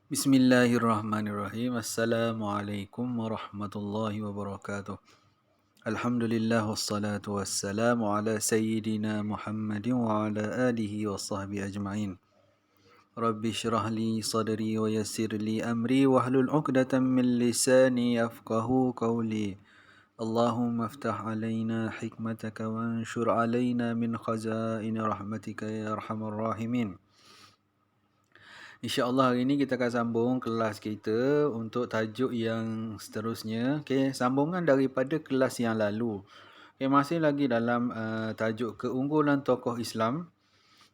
Bismillahirrahmanirrahim. Assalamualaikum warahmatullahi wabarakatuh. Alhamdulillah wassalatu wassalamu ala sayyidina Muhammadin wa ala alihi wa sahbihi ajma'in. Rabbi syrah li sadri wa yassir li amri wahlul 'uqdatam min lisani yafqahu qawli. Allahumma aftah alaina hikmataka wa anshur alaina min khazain rahmatika ya arhamar rahimin. InsyaAllah hari ini kita akan sambung kelas kita untuk tajuk yang seterusnya. Okay, sambungan daripada kelas yang lalu. Okay, masih lagi dalam tajuk keunggulan tokoh Islam.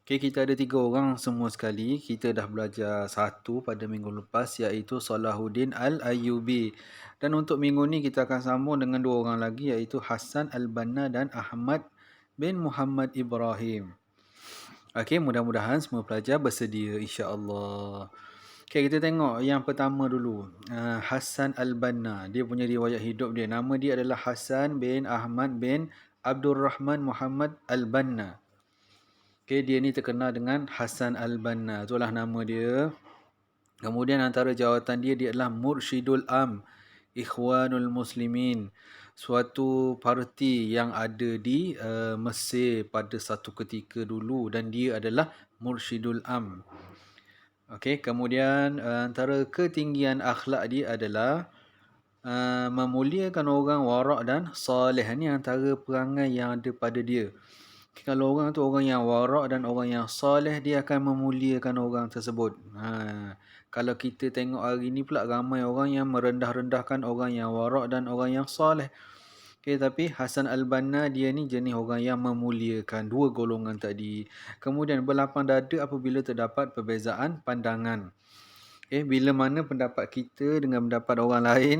Okay, kita ada 3 orang semua sekali. Kita dah belajar satu pada minggu lepas iaitu Salahuddin Al-Ayyubi. Dan untuk minggu ni kita akan sambung dengan 2 orang lagi iaitu Hasan Al-Banna dan Ahmad bin Muhammad Ibrahim. Okey, mudah-mudahan semua pelajar bersedia insya-Allah. Okey, kita tengok yang pertama dulu. Hasan Al-Banna. Dia punya riwayat hidup dia. Nama dia adalah Hasan bin Ahmad bin Abdul Rahman Muhammad Al-Banna. Okey, dia ni terkenal dengan Hasan Al-Banna. Itulah nama dia. Kemudian antara jawatan dia adalah Mursyidul Am Ikhwanul Muslimin, suatu parti yang ada di Mesir pada satu ketika dulu, dan dia adalah Mursyidul Am. Okey, kemudian antara ketinggian akhlak dia adalah memuliakan orang warak dan soleh. Ini antara perangai yang ada pada dia. Kalau orang tu orang yang warak dan orang yang soleh, dia akan memuliakan orang tersebut. Kalau kita tengok hari ni pula ramai orang yang merendah-rendahkan orang yang warak dan orang yang soleh. Okay, tapi Hasan Al-Banna dia ni jenis orang yang memuliakan dua golongan tadi. Kemudian berlapang dada apabila terdapat perbezaan pandangan. Okay, bila mana pendapat kita dengan pendapat orang lain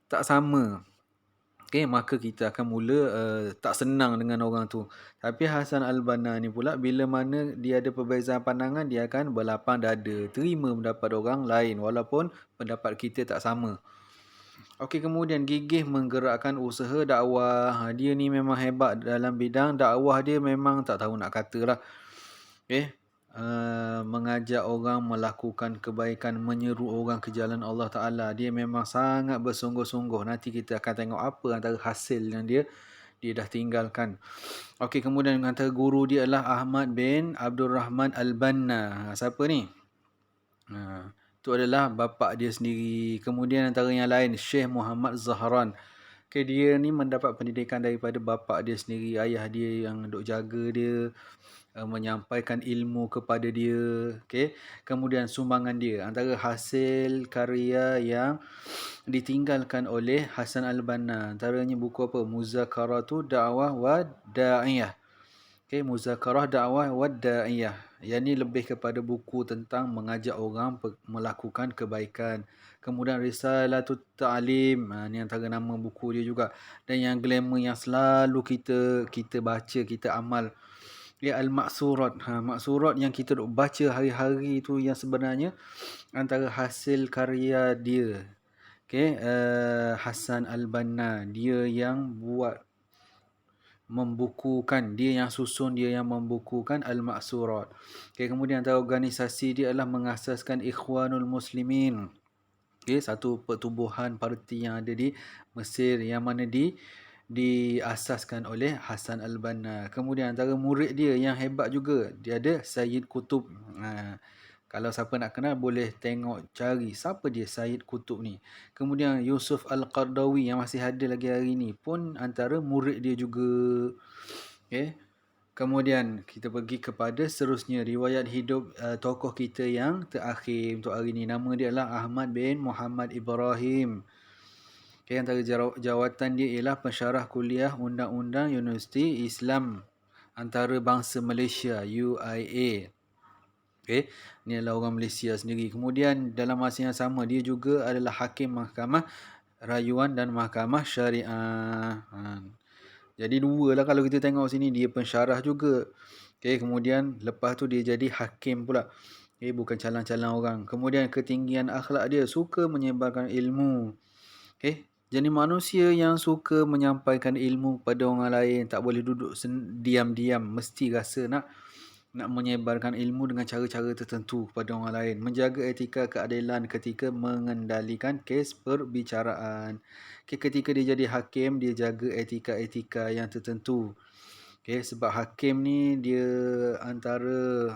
tak sama, okay, maka kita akan mula tak senang dengan orang tu. Tapi Hasan Al-Banna ni pula bila mana dia ada perbezaan pandangan, dia akan berlapang dada, terima pendapat orang lain walaupun pendapat kita tak sama. Okey, kemudian gigih menggerakkan usaha dakwah. Dia ni memang hebat dalam bidang dakwah, dia memang tak tahu nak kata lah. Okay. Mengajak orang melakukan kebaikan, menyeru orang ke jalan Allah Ta'ala. Dia memang sangat bersungguh-sungguh. Nanti kita akan tengok apa antara hasil yang dia dah tinggalkan. Okey, kemudian antara guru dia adalah Ahmad bin Abdul Rahman Al-Banna. Siapa ni? Itu adalah bapa dia sendiri. Kemudian antara yang lain, Syekh Muhammad Zahran. Okay, dia ni mendapat pendidikan daripada bapa dia sendiri. Ayah dia yang duk jaga dia, menyampaikan ilmu kepada dia. Okay. Kemudian sumbangan dia, antara hasil karya yang ditinggalkan oleh Hasan Al-Banna, antaranya buku apa? Muzakaratu Da'wah wa Da'iyah. Okay, Muzakarah Da'wah wa Da'iyah. Yang ni lebih kepada buku tentang mengajak orang melakukan kebaikan. Kemudian Risalatut Ta'lim, ni antara nama buku dia juga. Dan yang glamour yang selalu kita baca, kita amal, ya, Al-Maksurat. Maksurat yang kita duk baca hari-hari tu yang sebenarnya antara hasil karya dia. Okay, Hasan Al-Banna, dia yang buat, membukukan, dia yang susun, dia yang membukukan Al-Maksurat. Okay, kemudian antara organisasi dia adalah mengasaskan Ikhwanul Muslimin. Okay, satu pertubuhan parti yang ada di Mesir yang mana diasaskan oleh Hasan Al-Banna. Kemudian antara murid dia yang hebat juga, dia ada Sayyid Qutb. Kalau siapa nak kenal boleh tengok, cari siapa dia Sayyid Qutb ni. Kemudian Yusuf Al-Qardawi yang masih ada lagi hari ni pun antara murid dia juga. Okay. Kemudian kita pergi kepada seterusnya riwayat hidup tokoh kita yang terakhir untuk hari ni. Nama dia adalah Ahmad bin Muhammad Ibrahim. Okay, antara jawatan dia ialah pensyarah kuliah Undang-Undang Universiti Islam Antarabangsa Malaysia, UIA. Okay, ni adalah orang Malaysia sendiri. Kemudian dalam masa yang sama, dia juga adalah hakim Mahkamah Rayuan dan Mahkamah Syariah. Jadi dua lah kalau kita tengok sini, dia pensyarah juga. Okay, kemudian lepas tu dia jadi hakim pula. Okay, bukan calang-calang orang. Kemudian ketinggian akhlak dia, suka menyebarkan ilmu. Okay, jadi manusia yang suka menyampaikan ilmu pada orang lain, tak boleh duduk diam-diam, mesti rasa nak nak menyebarkan ilmu dengan cara-cara tertentu kepada orang lain, menjaga etika keadilan ketika mengendalikan kes perbicaraan. Okay, ketika dia jadi hakim, dia jaga etika-etika yang tertentu. Okay, sebab hakim ni dia antara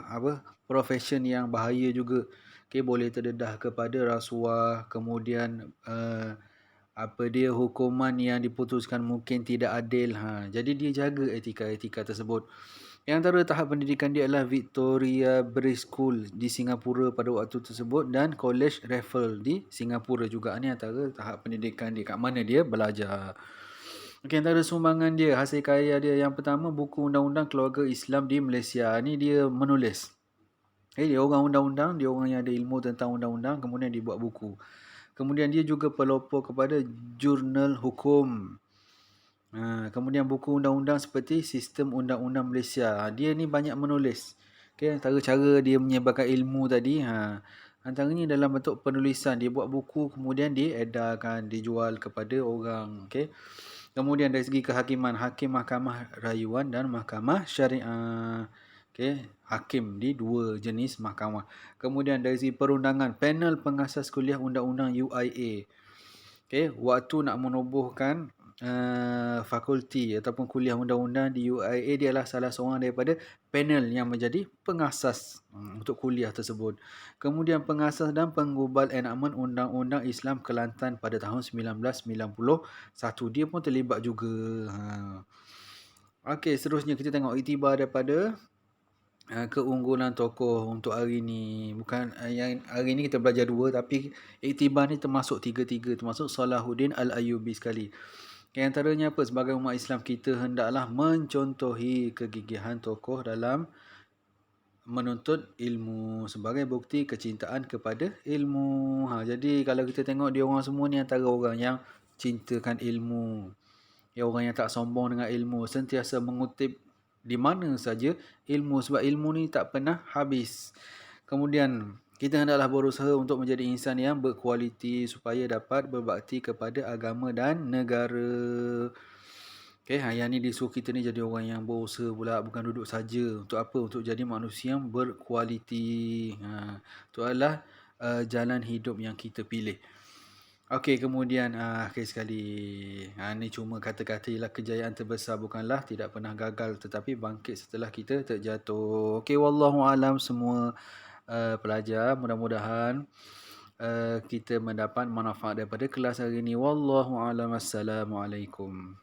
profession yang bahaya juga. Okay, boleh terdedah kepada rasuah, kemudian hukuman yang diputuskan mungkin tidak adil. Jadi dia jaga etika-etika tersebut. Yang antara tahap pendidikan dia adalah Victoria Bridge School di Singapura pada waktu tersebut dan College Raffles di Singapura juga. Ini antara tahap pendidikan dia, kat mana dia belajar. Okey, antara sumbangan dia, hasil karya dia yang pertama, buku Undang-Undang Keluarga Islam di Malaysia. Ni dia menulis. Dia orang undang-undang, dia orang yang ada ilmu tentang undang-undang, kemudian dia buat buku. Kemudian dia juga pelopor kepada jurnal hukum. Kemudian buku undang-undang seperti Sistem Undang-Undang Malaysia. Dia ni banyak menulis. Okay, antara cara dia menyebarkan ilmu tadi, antaranya dalam bentuk penulisan. Dia buat buku, kemudian diedarkan, dijual kepada orang. Okay. Kemudian dari segi kehakiman, hakim mahkamah rayuan dan mahkamah syariah. Okay, hakim di dua jenis mahkamah. Kemudian dari segi perundangan, panel pengasas kuliah undang-undang UIA. Okay, waktu nak menubuhkan fakulti ataupun kuliah undang-undang di UIA, dia adalah salah seorang daripada panel yang menjadi pengasas untuk kuliah tersebut. Kemudian pengasas dan penggubal enakmen Undang-Undang Islam Kelantan pada tahun 1991. Dia pun terlibat juga. Okey, seterusnya kita tengok iktibar daripada keunggulan tokoh untuk hari ni. Bukan yang hari ni kita belajar dua, tapi iktibar ni termasuk tiga-tiga, termasuk Salahuddin Al-Ayyubi sekali. Yang antaranya apa? Sebagai umat Islam, kita hendaklah mencontohi kegigihan tokoh dalam menuntut ilmu sebagai bukti kecintaan kepada ilmu. Jadi kalau kita tengok dia orang semua ni antara orang yang cintakan ilmu. Ya, orang yang tak sombong dengan ilmu, sentiasa mengutip di mana saja ilmu, sebab ilmu ni tak pernah habis. Kemudian kita hendaklah berusaha untuk menjadi insan yang berkualiti supaya dapat berbakti kepada agama dan negara. Okay, yang ni disuruh kita ni jadi orang yang berusaha pula, bukan duduk saja. Untuk apa? Untuk jadi manusia yang berkualiti. Itu adalah jalan hidup yang kita pilih. Okey, kemudian akhir sekali, ni cuma kata-kata ialah kejayaan terbesar bukanlah tidak pernah gagal tetapi bangkit setelah kita terjatuh. Okey, wallahu alam semua pelajar, mudah-mudahan kita mendapat manfaat daripada kelas hari ini. Wallahu alam. Assalamualaikum.